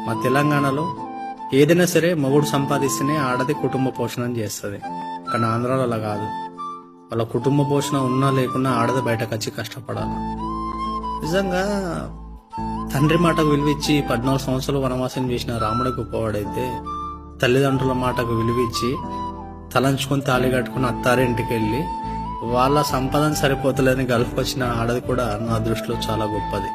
మా తెలంగాణలో ఏదైనా సరే మొగుడు సంపాదిస్తేనే ఆడది కుటుంబ పోషణ చేస్తుంది. కానీ ఆంధ్రాలో అలా కాదు. వాళ్ళ కుటుంబ పోషణ ఉన్నా లేకున్నా ఆడది బయటకు వచ్చి కష్టపడాలి. నిజంగా తండ్రి మాటకు విలువిచ్చి 14 సంవత్సరాలు వనవాసం చేసిన రాముడి గొప్పవాడైతే తల్లిదండ్రుల మాటకు విలువిచ్చి తలంచుకొని తాళి కట్టుకుని అత్తారింటికి వెళ్ళి వాళ్ళ సంపాదన సరిపోతలేదని గల్ఫ్కి వచ్చిన ఆడది కూడా నా దృష్టిలో చాలా గొప్పది.